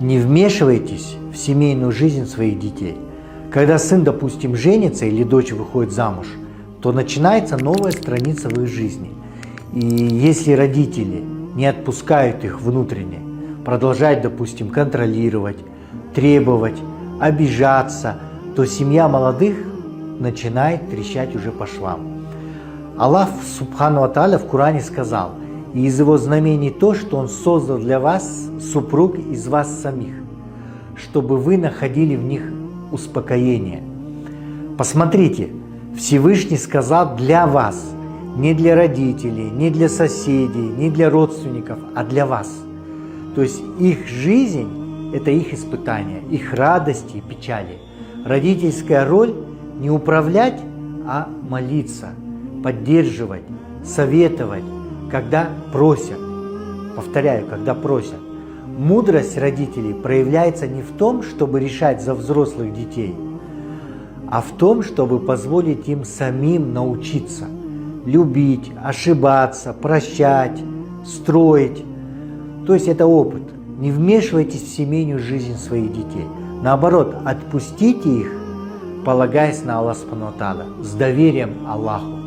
Не вмешивайтесь в семейную жизнь своих детей. Когда сын, допустим, женится или дочь выходит замуж, то начинается новая страница в их жизни. И если родители не отпускают их внутренне, продолжают, допустим, контролировать, требовать, обижаться, то семья молодых начинает трещать уже по швам. Аллах Субхану ва Тааля в Коране сказал: «И из его знамений то, что Он создал для вас супруг из вас самих, чтобы вы находили в них успокоение». Посмотрите, Всевышний сказал для вас, не для родителей, не для соседей, не для родственников, а для вас. То есть их жизнь – это их испытания, их радости и печали. Родительская роль – не управлять, а молиться, поддерживать, советовать, когда просят. Повторяю, когда просят. Мудрость родителей проявляется не в том, чтобы решать за взрослых детей, а в том, чтобы позволить им самим научиться любить, ошибаться, прощать, строить. То есть это опыт. Не вмешивайтесь в семейную жизнь своих детей. Наоборот, отпустите их, полагаясь на Аллаха Субхану ва Тааля, с доверием Аллаху.